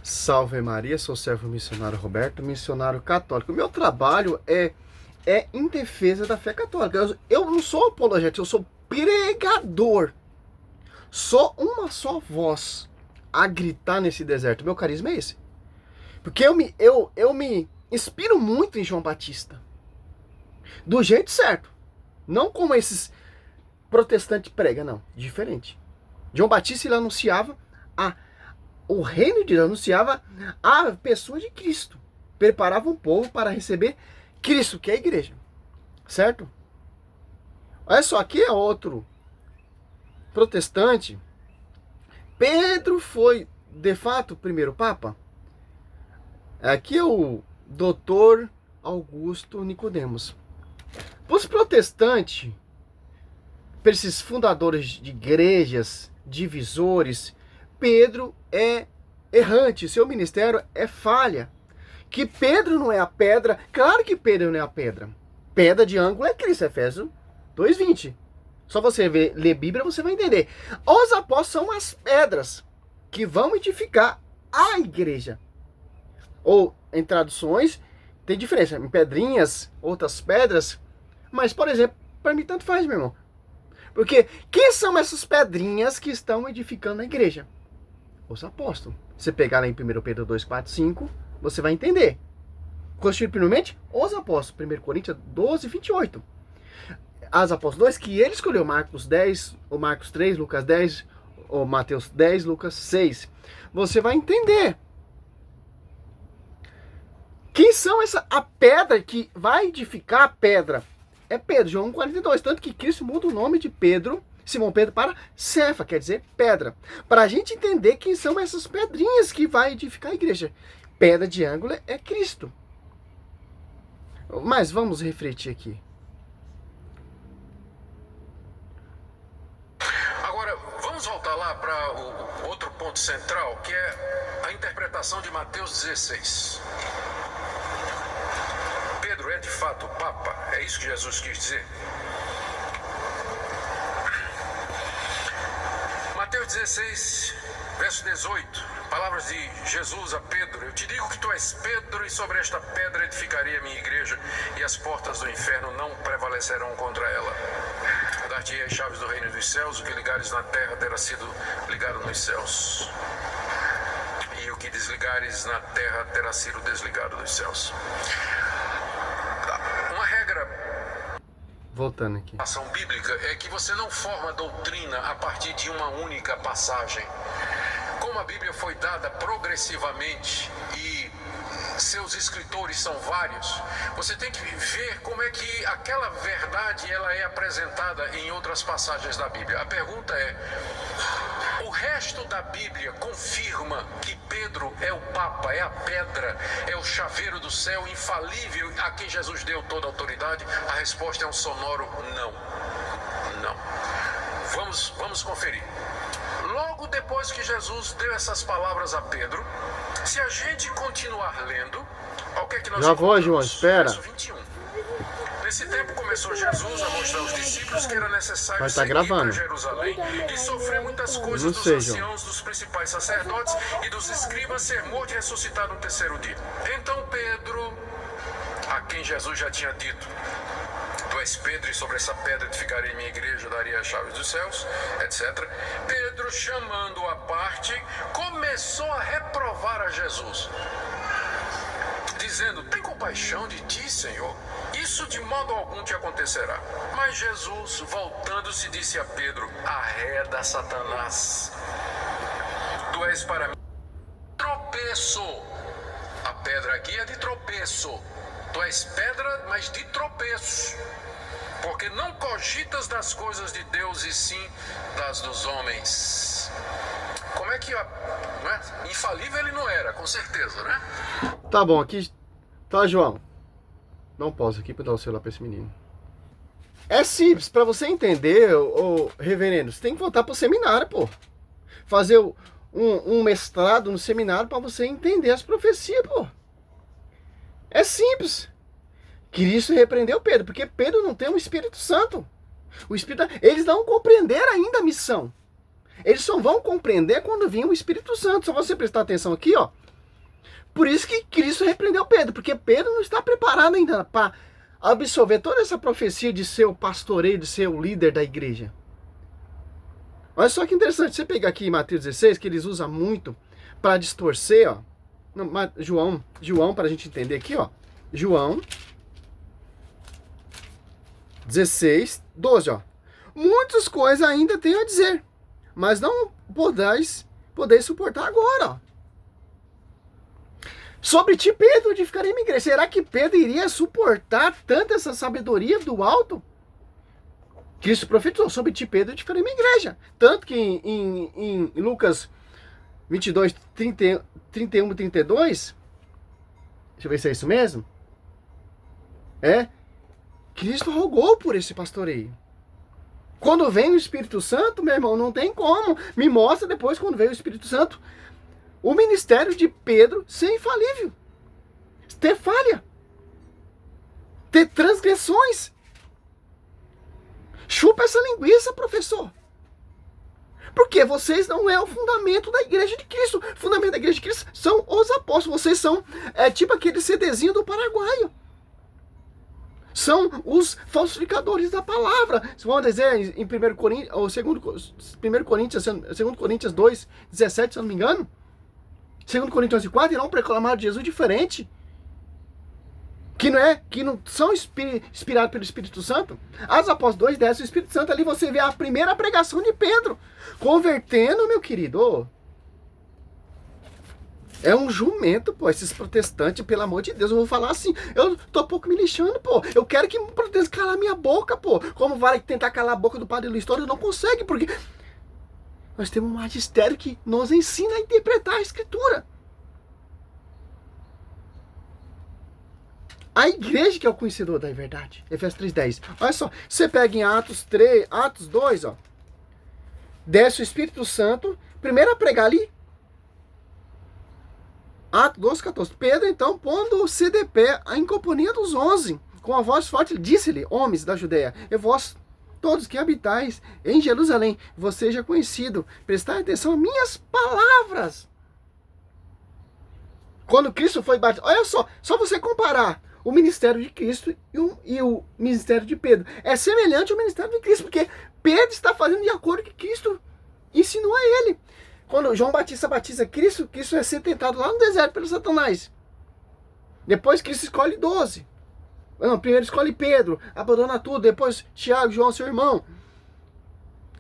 Salve Maria, sou servo missionário Roberto, missionário católico. O meu trabalho é em defesa da fé católica. Eu não sou apologeta, eu sou pregador. Só uma só voz a gritar nesse deserto. Meu carisma é esse. Porque eu me inspiro muito em João Batista. Do jeito certo. Não como esses protestantes pregam, não. Diferente. João Batista, ele anunciava o reino de Deus, anunciava a pessoa de Cristo. Preparava o povo para receber Cristo, que é a igreja. Certo? Olha só, aqui é outro protestante. Pedro foi, de fato, o primeiro papa. Aqui é o doutor Augusto Nicodemos. Para os protestantes, para esses fundadores de igrejas, divisores, Pedro é errante, seu ministério é falha. Que Pedro não é a pedra, claro que Pedro não é a pedra. Pedra de ângulo é Cristo, Efésios 2:20. Só você ler Bíblia, você vai entender. Os apóstolos são as pedras que vão edificar a igreja. Ou, em traduções, tem diferença. Em pedrinhas, outras pedras. Mas, por exemplo, para mim tanto faz, meu irmão. Porque quem são essas pedrinhas que estão edificando a igreja? Os apóstolos. Se pegar lá em 1 Pedro 2, 4, 5, você vai entender. Constituído primeiramente os apóstolos. 1 Coríntios 12, 28. As apóstolos 2, que ele escolheu. Marcos 10, ou Marcos 3, Lucas 10, ou Mateus 10, Lucas 6. Você vai entender. Quem são a pedra que vai edificar a pedra? É Pedro, João 42. Tanto que Cristo muda o nome de Pedro, Simão Pedro, para Cefa, quer dizer pedra. Para a gente entender quem são essas pedrinhas que vai edificar a igreja. Pedra de ângulo é Cristo. Mas vamos refletir aqui. Agora, vamos voltar lá para o outro ponto central, que é a interpretação de Mateus 16. Pedro é de fato o Papa? É isso que Jesus quis dizer? Mateus 16, verso 18, palavras de Jesus a Pedro: eu te digo que tu és Pedro, e sobre esta pedra edificarei a minha igreja, e as portas do inferno não prevalecerão contra ela. Dar-te-ei as chaves do reino dos céus, o que ligares na terra terá sido ligado nos céus, e o que desligares na terra terá sido desligado dos céus. Uma regra Voltando aqui. a ação bíblica é que você não forma doutrina a partir de uma única passagem. Como a Bíblia foi dada progressivamente e seus escritores são vários, você tem que ver como é que aquela verdade ela é apresentada em outras passagens da Bíblia. A pergunta é: o resto da Bíblia confirma que Pedro é o Papa, é a pedra, é o chaveiro do céu infalível a quem Jesus deu toda a autoridade? A resposta é um sonoro não. Não. Vamos conferir. Logo depois que Jesus deu essas palavras a Pedro, se a gente continuar lendo, o que é que nós Já vou, João, espera. Verso 21. Nesse tempo começou Jesus a mostrar aos discípulos que era necessário Mas tá seguir gravando. para Jerusalém e sofrer muitas coisas Não dos sei, João. anciãos, dos principais sacerdotes e dos escribas, ser morto e ressuscitado no terceiro dia. Então Pedro, a quem Jesus já tinha dito: tu és Pedro, e sobre essa pedra edificarei minha igreja, darei as chaves dos céus, etc. Pedro, chamando-o à parte, começou a reprovar a Jesus, dizendo: tem compaixão de ti, Senhor, isso de modo algum te acontecerá. Mas Jesus, voltando-se, disse a Pedro: arreda, Satanás, tu és para mim tropeço. A pedra aqui é de tropeço. Tu és pedra, mas de tropeço, porque não cogitas das coisas de Deus, e sim das dos homens. Como é que né? Infalível ele não era, com certeza, né? Tá bom, aqui. Tá, João. Dá um pause aqui pra dar o celular pra esse menino. É simples, pra você entender, ô reverendo, você tem que voltar pro seminário, pô. Fazer um mestrado no seminário pra você entender as profecias, pô. É simples. Cristo repreendeu Pedro, porque Pedro não tem o Espírito Santo. Eles não compreenderam ainda a missão. Eles só vão compreender quando vir o Espírito Santo. Se você prestar atenção aqui, ó. Por isso que Cristo repreendeu Pedro, porque Pedro não está preparado ainda para absorver toda essa profecia de ser o pastoreio, de ser o líder da igreja. Olha só que interessante, você pegar aqui em Mateus 16, que eles usam muito para distorcer, ó. João, para a gente entender aqui, ó. João 16, 12, ó. Muitas coisas ainda tenho a dizer, mas não podeis suportar agora, ó. Sobre ti, Pedro, edificarei minha igreja. Será que Pedro iria suportar tanta essa sabedoria do alto? Cristo profetizou, sobre ti, Pedro, edificarei minha igreja. Tanto que em Lucas 22, 31 e 32, deixa eu ver se é isso mesmo. Cristo rogou por esse pastoreio. Quando vem o Espírito Santo, meu irmão, não tem como. Me mostra depois, quando veio o Espírito Santo, o ministério de Pedro ser infalível. Ter falha. Ter transgressões. Chupa essa linguiça, professor. Porque vocês não é o fundamento da igreja de Cristo. O fundamento da igreja de Cristo são os apóstolos. Vocês são tipo aquele CDzinho do Paraguai. São os falsificadores da palavra. Vocês vão dizer em 1 Coríntios, ou 2 Coríntios 2, 17, se eu não me engano. 2 Coríntios 4, irão proclamar de Jesus diferente. Que não são inspirados pelo Espírito Santo. Atos Apóstolos 2, 10, o Espírito Santo ali você vê a primeira pregação de Pedro. Convertendo, meu querido. É um jumento, pô, esses protestantes, pelo amor de Deus, eu vou falar assim, eu tô um pouco me lixando, pô, eu quero que o protestante cala minha boca, pô, como vai tentar calar a boca do padre Luiz Toro, não consegue, porque nós temos um magistério que nos ensina a interpretar a escritura. A igreja que é o conhecedor da verdade, Efésios 3:10, olha só, você pega em Atos 2, ó, desce o Espírito Santo, primeiro a pregar ali, Atos 2:14. Pedro, então, pondo-se de pé em companhia dos 11, com a voz forte, disse-lhe, homens da Judeia, e vós, todos que habitais em Jerusalém, vos seja conhecido, prestai atenção a minhas palavras. Quando Cristo foi batizado, olha só você comparar o ministério de Cristo e o ministério de Pedro. É semelhante ao ministério de Cristo, porque Pedro está fazendo de acordo com o que Cristo ensinou a ele. Quando João Batista batiza Cristo é ser tentado lá no deserto pelo Satanás. Depois Cristo escolhe 12. Não, primeiro escolhe Pedro, abandona tudo. Depois Tiago, João, seu irmão.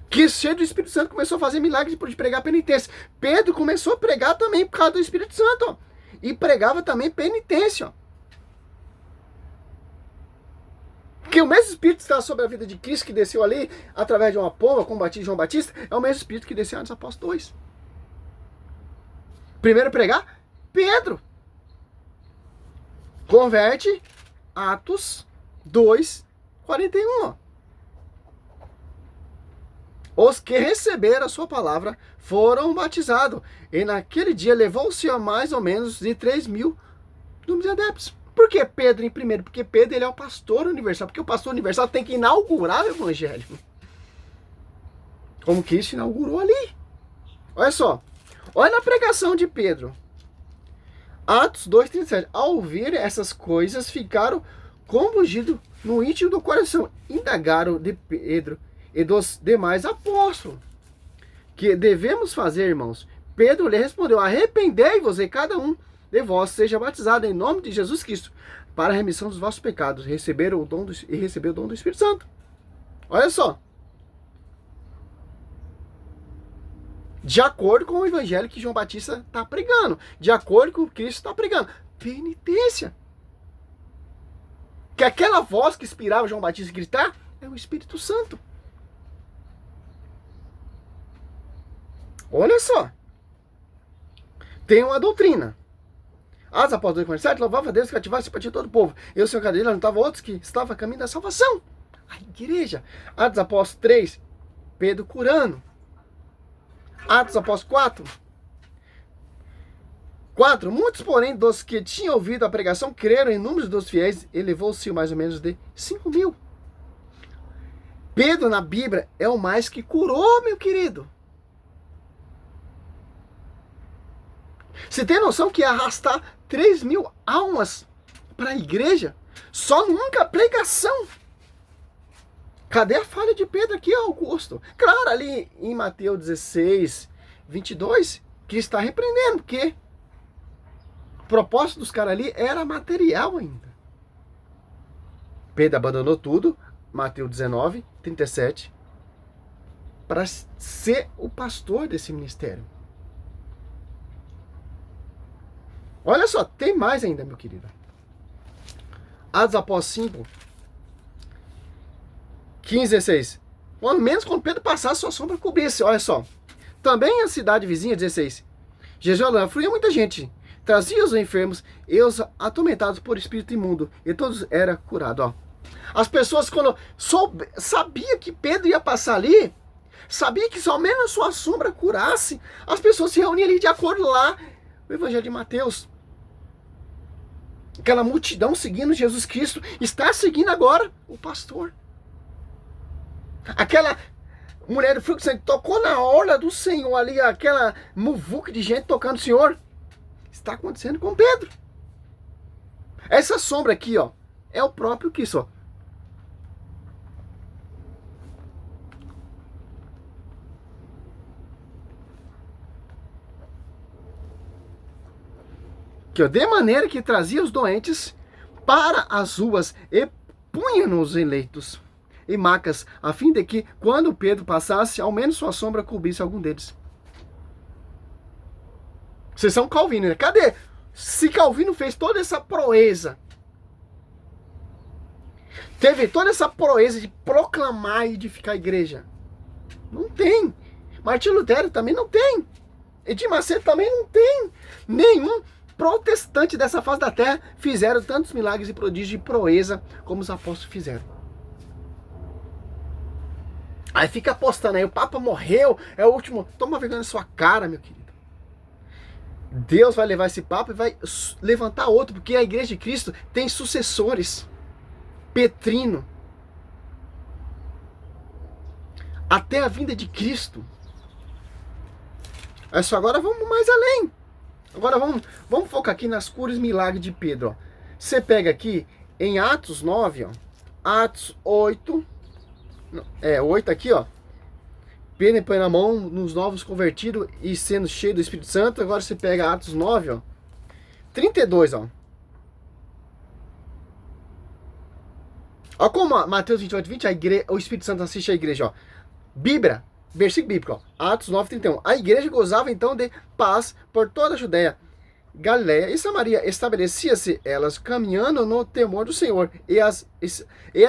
Cristo, cheio do Espírito Santo, começou a fazer milagres de pregar penitência. Pedro começou a pregar também por causa do Espírito Santo. Ó, e pregava também penitência. Ó. Porque o mesmo Espírito que está sobre a vida de Cristo, que desceu ali através de uma pomba, como batismo de João Batista, é o mesmo Espírito que desceu nos Apóstolos 2. Primeiro pregar, Pedro. Converte, Atos 2, 41. Os que receberam a sua palavra foram batizados. E naquele dia levou-se a mais ou menos de 3.000 números de adeptos. Por que Pedro em primeiro? Porque Pedro ele é o pastor universal. Porque o pastor universal tem que inaugurar o evangelho. Como Cristo inaugurou ali. Olha só. Olha na pregação de Pedro. Atos 2:37. Ao ouvir essas coisas, ficaram compungidos no íntimo do coração. Indagaram de Pedro e dos demais apóstolos. Que devemos fazer, irmãos? Pedro lhe respondeu, arrependei-vos e cada um de vós seja batizado em nome de Jesus Cristo para a remissão dos vossos pecados. Receberam o dom recebeu o dom do Espírito Santo. Olha só. De acordo com o evangelho que João Batista está pregando. De acordo com o que Cristo está pregando. Penitência. Que aquela voz que inspirava João Batista a gritar é o Espírito Santo. Olha só. Tem uma doutrina. As apóstolos 2:47, louvava a Deus que ativasse para ti todo o povo. E o Senhor Cadeira juntava outros que estavam a caminho da salvação. A igreja. Atos Apóstolos 3, Pedro curando. Atos Apóstolos 4. Muitos, porém, dos que tinham ouvido a pregação, creram em números dos fiéis, elevou-se mais ou menos de 5.000. Pedro, na Bíblia, é o mais que curou, meu querido. Você tem noção que ia arrastar 3.000 almas para a igreja? Só nunca pregação. Cadê a falha de Pedro aqui, Augusto? Claro, ali em Mateus 16, 22, que está repreendendo, porque o propósito dos caras ali era material ainda. Pedro abandonou tudo, Mateus 19, 37, para ser o pastor desse ministério. Olha só, tem mais ainda, meu querido. Atos Apóstolos 5, 15, 16. Quando menos quando Pedro passasse, sua sombra cobrisse. Olha só. Também a cidade vizinha, 16. Jerusalém fluía muita gente. Trazia os enfermos e os atormentados por espírito imundo. E todos eram curados. Ó. As pessoas, quando sabia que Pedro ia passar ali, sabia que se ao menos sua sombra curasse, as pessoas se reuniam ali de acordo lá. O Evangelho de Mateus. Aquela multidão seguindo Jesus Cristo está seguindo agora o pastor. Aquela mulher do fluxo de sangue tocou na orla do Senhor ali, aquela muvuca de gente tocando o Senhor. Está acontecendo com Pedro. Essa sombra aqui, ó, é o próprio Cristo, ó. De maneira que trazia os doentes para as ruas e punha-nos em leitos e macas, a fim de que, quando Pedro passasse, ao menos sua sombra cobrisse algum deles. Vocês são Calvino, né? Cadê? Se Calvino fez toda essa proeza, teve toda essa proeza de proclamar e edificar a igreja, não tem. Martinho Lutero também não tem. Edir Macedo também não tem. Nenhum protestante dessa face da terra fizeram tantos milagres e prodígios de proeza como os apóstolos fizeram. Aí fica apostando aí, o Papa morreu, é o último. Toma vergonha na sua cara, meu querido. Deus vai levar esse Papa e vai levantar outro, porque a Igreja de Cristo tem sucessores. Petrino. Até a vinda de Cristo. É só agora vamos mais além. Agora vamos focar aqui nas curas e milagres de Pedro. Ó. Você pega aqui em Atos 9, ó, Atos 8, 8 aqui, ó. Pedro põe na mão nos novos convertidos e sendo cheio do Espírito Santo. Agora você pega Atos 9, ó, 32, ó. Ó como Mateus 28, 20, o Espírito Santo assiste a igreja, ó. Bíblia. Versículo bíblico, ó, Atos 9, 31. A igreja gozava então de paz por toda a Judéia, Galiléia e Samaria. Estabelecia-se elas caminhando no temor do Senhor e a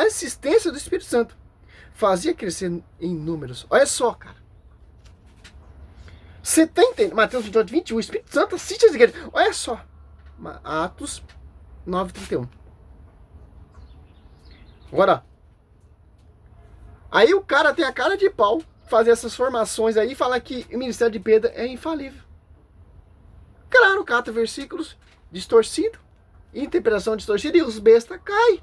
assistência do Espírito Santo. Fazia crescer em números. Olha só, cara. Você tá entendendo? Mateus 28, 21. O Espírito Santo assiste as igrejas. Olha só. Atos 9, 31. Agora, aí o cara tem a cara de pau fazer essas formações aí e falar que o ministério de Pedro é infalível. Claro, cata versículos distorcido, interpretação distorcida e os bestas caem.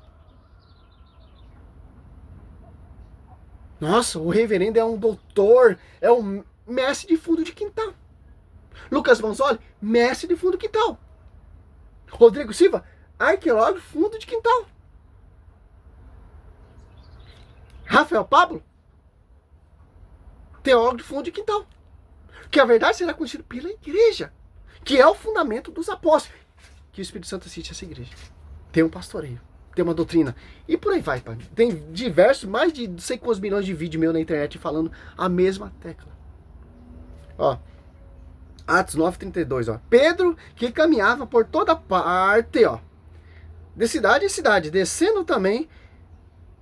Nossa, o reverendo é um doutor, é um mestre de fundo de quintal. Lucas Manzoli, mestre de fundo de quintal. Rodrigo Silva, arqueólogo fundo de quintal. Rafael Pablo, teólogo de fundo de quintal. Que a verdade será conhecida pela igreja, que é o fundamento dos apóstolos. Que o Espírito Santo assiste essa igreja. Tem um pastoreio, tem uma doutrina. E por aí vai, pai. Tem diversos, mais de não sei quantos milhões de vídeos meu na internet falando a mesma tecla. Ó, Atos 9, 32, ó. Pedro que caminhava por toda parte, ó, de cidade em cidade, descendo também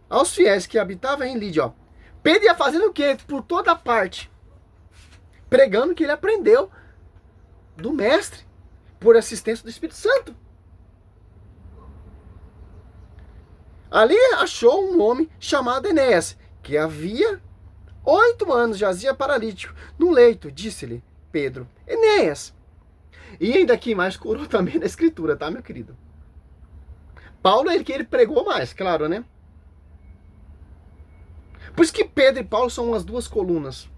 aos fiéis que habitavam em Lídia, ó. Pedro ia fazendo o quê? Por toda parte. Pregando que ele aprendeu do mestre, por assistência do Espírito Santo. Ali achou um homem chamado Enéas, que havia 8 anos jazia paralítico no leito. Disse-lhe Pedro, Enéas. E ainda aqui mais curou também na escritura, tá, meu querido? Paulo é ele que ele pregou mais, claro, né? Por isso que Pedro e Paulo são as duas colunas.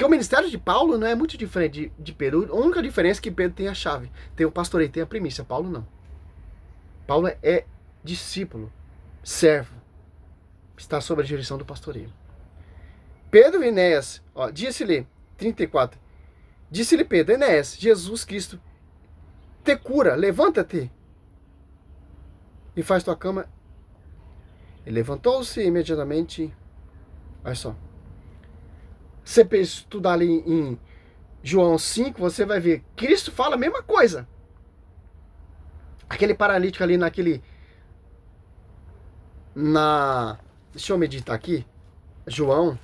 Porque o ministério de Paulo não é muito diferente de Pedro. A única diferença é que Pedro tem a chave, tem o pastoreio, tem a primícia. Paulo não. Paulo é discípulo, servo, está sob a direção do pastoreio. Pedro e Enéas, disse-lhe, 34, disse-lhe Pedro, Enéas, Jesus Cristo te cura, levanta-te e faz tua cama. Ele levantou-se imediatamente. Olha só. Você estudar ali em João 5, você vai ver, Cristo fala a mesma coisa. Aquele paralítico ali deixa eu meditar aqui. João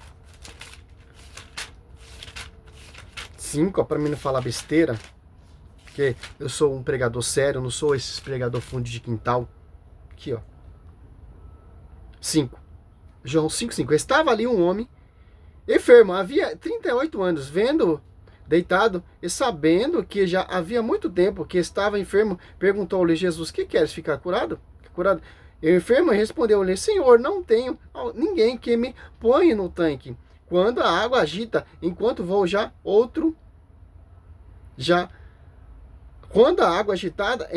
5, para mim não falar besteira. Porque eu sou um pregador sério, não sou esse pregador fundo de quintal. Aqui, ó. 5. João 5:5. Estava ali um homem enfermo, havia 38 anos, vendo deitado e sabendo que já havia muito tempo que estava enfermo, perguntou-lhe Jesus, que queres ficar curado? Curado. E o enfermo respondeu-lhe, Senhor, não tenho ninguém que me ponha no tanque. Quando a água agita, enquanto vou quando a água agitada,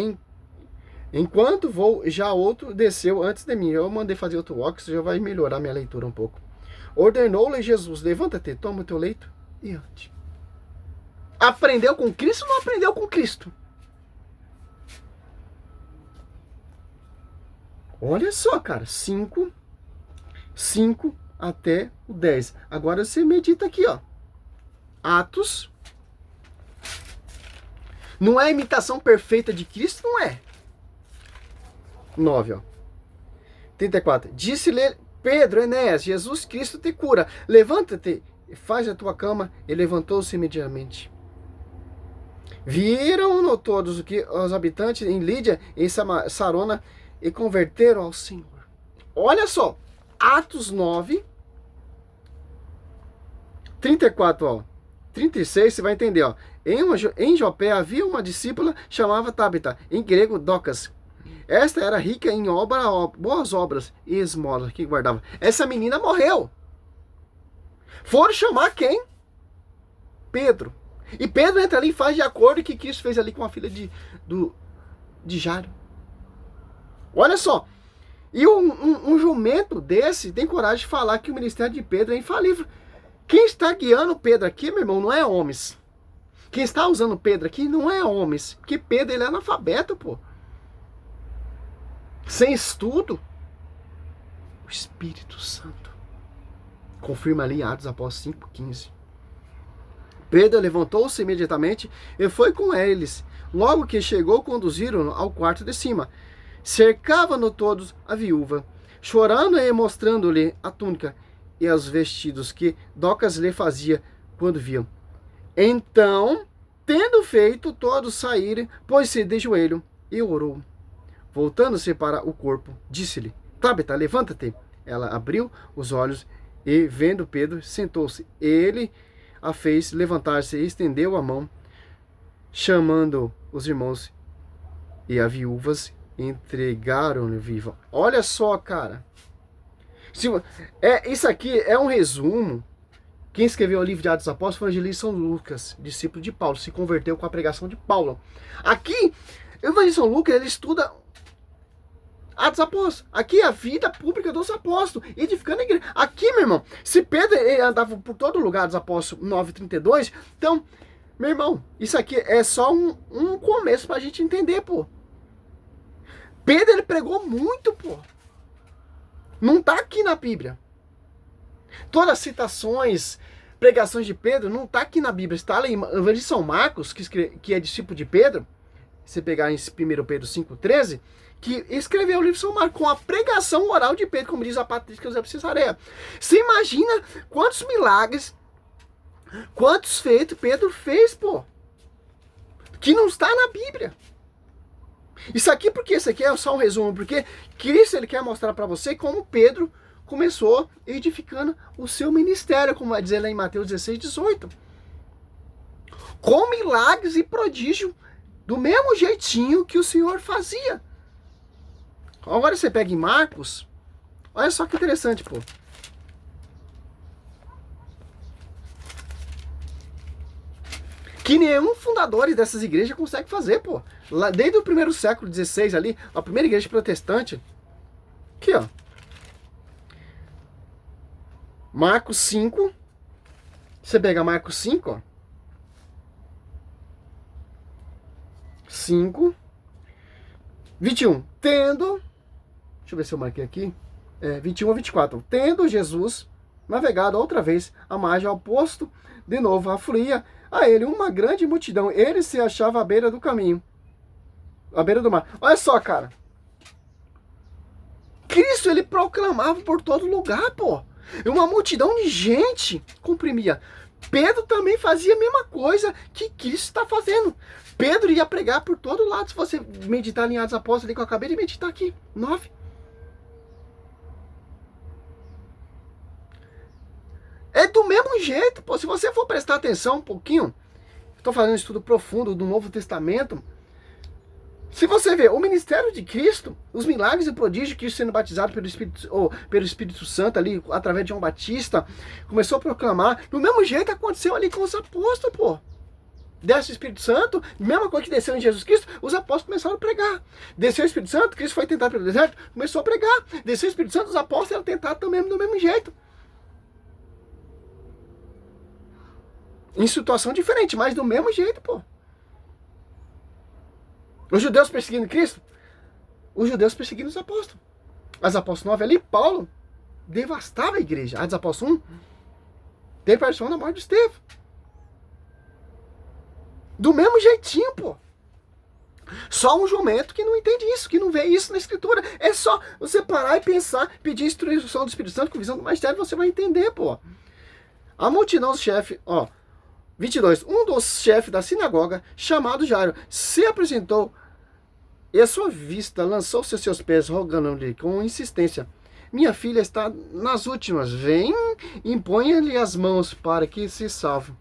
enquanto vou, já outro desceu antes de mim. Eu mandei fazer outro óculos, já vai melhorar minha leitura um pouco. Ordenou-lhe Jesus, levanta-te, toma o teu leito e ande. Aprendeu com Cristo ou não aprendeu com Cristo? Olha só, cara, 5 até o 10. Agora você medita aqui, ó. Atos. Não é imitação perfeita de Cristo? Não é. 9, ó. 34. Disse-lhe Pedro, Enéas, Jesus Cristo te cura. Levanta-te e faz a tua cama. E levantou-se imediatamente. Viram-no todos os habitantes em Lídia e Sarona e converteram ao Senhor. Olha só. Atos 9. 34, ó. 36, você vai entender, ó. Em Jopé havia uma discípula chamada Tabita, em grego Docas. Esta era rica em boas obras e esmolas que guardava. Essa menina morreu. Foram chamar quem? Pedro. E Pedro entra ali e faz de acordo com o que Cristo fez ali com a filha de Jairo. Olha só. E um jumento desse tem coragem de falar que o ministério de Pedro é infalível. Quem está guiando Pedro aqui, meu irmão, não é homens. Quem está usando Pedro aqui não é homens. Porque Pedro, ele é analfabeto, pô. Sem estudo. O Espírito Santo. Confirma ali Atos Apóstolos 5:15. Pedro levantou-se imediatamente e foi com eles. Logo que chegou, conduziram-no ao quarto de cima. Cercavam-no todos a viúva, chorando e mostrando-lhe a túnica e os vestidos que Docas lhe fazia quando viam. Então, tendo feito, todos saíram, pôs-se de joelho e orou. Voltando-se para o corpo, disse-lhe, Tabita, levanta-te. Ela abriu os olhos e, vendo Pedro, sentou-se. Ele a fez levantar-se e estendeu a mão, chamando os irmãos e as viúvas, entregaram-lhe viva. Olha só, cara. Isso aqui é um resumo. Quem escreveu o livro de Atos dos Apóstolos foi o evangelista São Lucas, discípulo de Paulo, se converteu com a pregação de Paulo. Aqui, o evangelista São Lucas, ele estuda Atos dos Apóstolos. Aqui é a vida pública dos apóstolos, edificando a igreja. Aqui, meu irmão, se Pedro andava por todo lugar dos apóstolos 9:32, então, meu irmão, isso aqui é só um começo pra gente entender, pô. Pedro, ele pregou muito, pô. Não tá aqui na Bíblia. Todas as citações, pregações de Pedro, não tá aqui na Bíblia. Está lá em evangelista São Marcos, que é discípulo de Pedro, se pegar em 1 Pedro 5:13, que escreveu o livro de São Marcos com a pregação oral de Pedro, como diz a Patrícia José de Cesareia. Você imagina quantos milagres, quantos feitos Pedro fez, pô, que não está na Bíblia. Isso aqui, porque isso aqui é só um resumo, porque Cristo, ele quer mostrar para você como Pedro começou edificando o seu ministério, como vai dizer lá em Mateus 16:18. Com milagres e prodígio, do mesmo jeitinho que o Senhor fazia. Agora você pega em Marcos, olha só que interessante, pô. Que nenhum fundador dessas igrejas consegue fazer, pô. Lá, desde o primeiro século XVI ali, a primeira igreja protestante. Aqui, ó. Marcos 5. Você pega Marcos 5, ó. 5. 21. Tendo. Deixa eu ver se eu marquei aqui. 21 a 24. Tendo Jesus navegado outra vez a margem oposto, de novo afluía a ele uma grande multidão. Ele se achava à beira do caminho. À beira do mar. Olha só, cara. Cristo, ele proclamava por todo lugar, pô. E uma multidão de gente comprimia. Pedro também fazia a mesma coisa que Cristo está fazendo. Pedro ia pregar por todo lado. Se você meditar em Atos Apóstolos, ali que eu acabei de meditar aqui. 9. É do mesmo jeito, pô. Se você for prestar atenção um pouquinho, estou fazendo um estudo profundo do Novo Testamento. Se você ver o ministério de Cristo, os milagres e prodígios, Cristo sendo batizado pelo Espírito Santo ali, através de João Batista, começou a proclamar, do mesmo jeito aconteceu ali com os apóstolos, pô. Desce o Espírito Santo, mesma coisa que desceu em Jesus Cristo, os apóstolos começaram a pregar. Desceu o Espírito Santo, Cristo foi tentado pelo deserto, começou a pregar. Desceu o Espírito Santo, os apóstolos eram tentados também do mesmo jeito. Em situação diferente, mas do mesmo jeito, pô. Os judeus perseguindo Cristo, os judeus perseguindo os apóstolos. As Apóstolos 9 ali, Paulo devastava a igreja. As Apóstolos 1 teve participação na morte de Estevão. Do mesmo jeitinho, pô. Só um jumento que não entende isso, que não vê isso na Escritura. É só você parar e pensar, pedir instrução do Espírito Santo com visão do magistério, você vai entender, pô. A multidão dos chefes, ó, 22. Um dos chefes da sinagoga, chamado Jairo, se apresentou e à sua vista lançou-se aos seus pés, rogando-lhe com insistência: minha filha está nas últimas, vem, imponha-lhe as mãos para que se salve.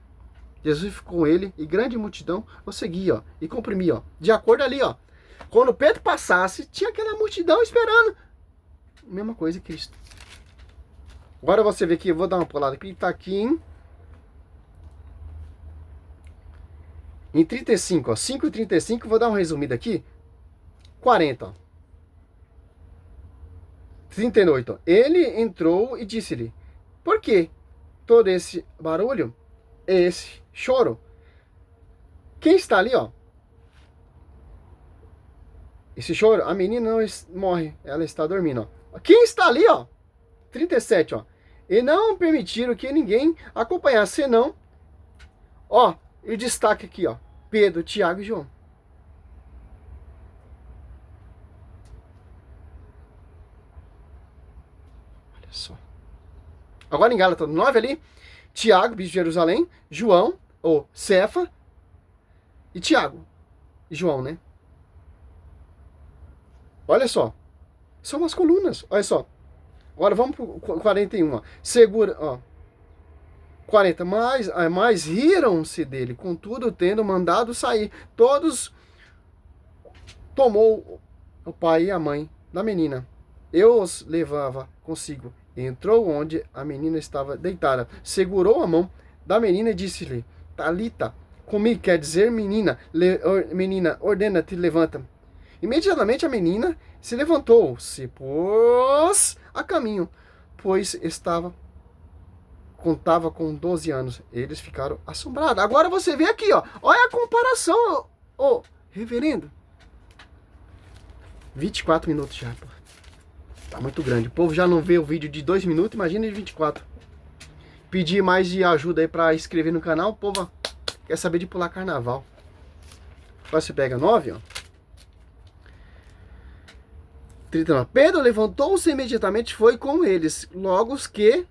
Jesus ficou com ele e grande multidão o seguia, ó, e comprimia, ó, de acordo ali, ó. Quando Pedro passasse, tinha aquela multidão esperando. Mesma coisa que Cristo. Agora você vê aqui, eu vou dar uma pulada aqui, tá aqui em 35, ó, 5:35, vou dar um resumido aqui. 40, ó. 38, ó. Ele entrou e disse-lhe: por que todo esse barulho? Esse choro? Quem está ali, ó? Esse choro, a menina não morre, ela está dormindo, ó. Quem está ali, ó? 37, ó. E não permitiram que ninguém acompanhasse, senão, ó, e destaque aqui, ó, Pedro, Tiago e João. Olha só. Agora em Gálatas 9 ali, Tiago, bispo de Jerusalém, João, ou Cefa, e Tiago. E João, né? Olha só. São umas colunas, olha só. Agora vamos pro 41, ó. Segura, ó. 40, mas riram-se dele, contudo, tendo mandado sair, todos tomou o pai e a mãe da menina. Eu os levava consigo. Entrou onde a menina estava deitada, segurou a mão da menina e disse-lhe: Talita, comigo, quer dizer, menina, ordena-te, levanta. Imediatamente a menina se levantou, se pôs a caminho, pois contava com 12 anos. Eles ficaram assombrados. Agora você vê aqui, ó. Olha a comparação, ô reverendo. 24 minutos já, pô. Tá muito grande. O povo já não vê o vídeo de 2 minutos, imagina de 24. Pedir mais de ajuda aí pra inscrever no canal, o povo quer saber de pular carnaval. Agora você pega 9, ó. 39. Pedro levantou-se imediatamente, foi com eles. Logo que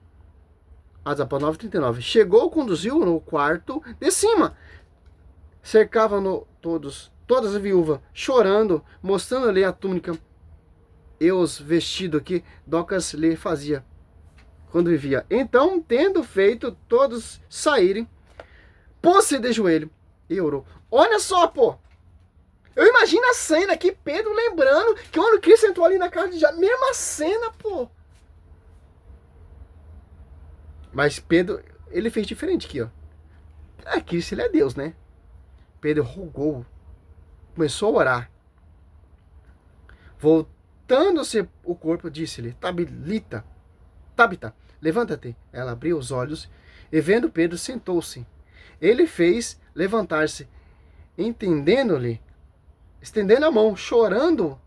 Atos Apóstolos 9:39. Chegou, conduziu no quarto de cima. Cercavam-no todas as viúvas, chorando, mostrando-lhe a túnica e os vestidos que Docas lhe fazia quando vivia. Então, tendo feito todos saírem, pôs-se de joelho e orou. Olha só, pô. Eu imagino a cena aqui, Pedro lembrando que quando Cristo entrou ali na casa de Jairo, mesma cena, pô. Mas Pedro, ele fez diferente aqui, ó. Cristo, ele é Deus, né? Pedro rogou, começou a orar. Voltando-se o corpo, disse-lhe: Tabita, levanta-te. Ela abriu os olhos e, vendo Pedro, sentou-se. Ele fez levantar-se, estendendo a mão, chorando,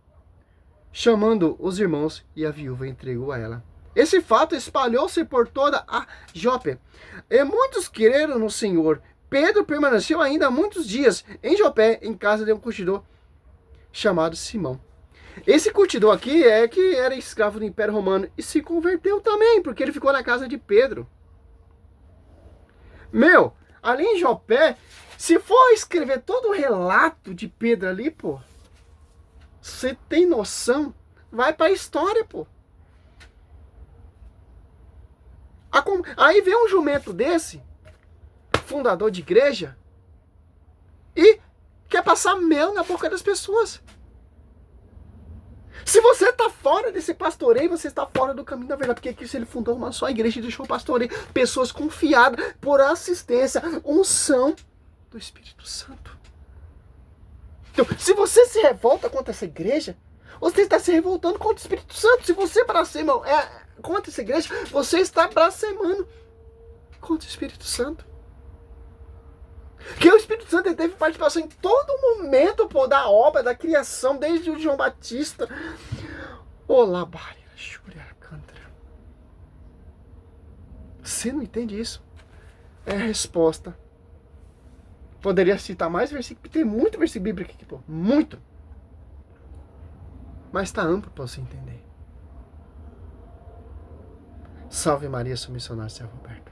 chamando os irmãos, e a viúva entregou a ela. Esse fato espalhou-se por toda a Jope, e muitos creram no Senhor. Pedro permaneceu ainda muitos dias em Jope, em casa de um curtidor chamado Simão. Esse curtidor aqui é que era escravo do Império Romano e se converteu também, porque ele ficou na casa de Pedro. Ali em Jopé, se for escrever todo o relato de Pedro ali, pô, você tem noção? Vai pra história, pô. Aí vem um jumento desse, fundador de igreja, e quer passar mel na boca das pessoas. Se você está fora desse pastoreio, você está fora do caminho da verdade. Porque aqui ele fundou uma só igreja e deixou pastoreio. Pessoas confiadas por assistência, unção do Espírito Santo. Então, se você revolta contra essa igreja, você está se revoltando contra o Espírito Santo. Se você blasfema contra essa igreja, você está blasfemando contra o Espírito Santo. Que o Espírito Santo ele teve participação em todo momento, pô, da obra, da criação, desde o João Batista. Olá, Bária, Júlia, Alcântara. Você não entende isso? É a resposta. Poderia citar mais versículos, tem muito versículo bíblico aqui, pô, muito. Mas está amplo para você entender. Salve Maria, sou missionário, servo Roberto.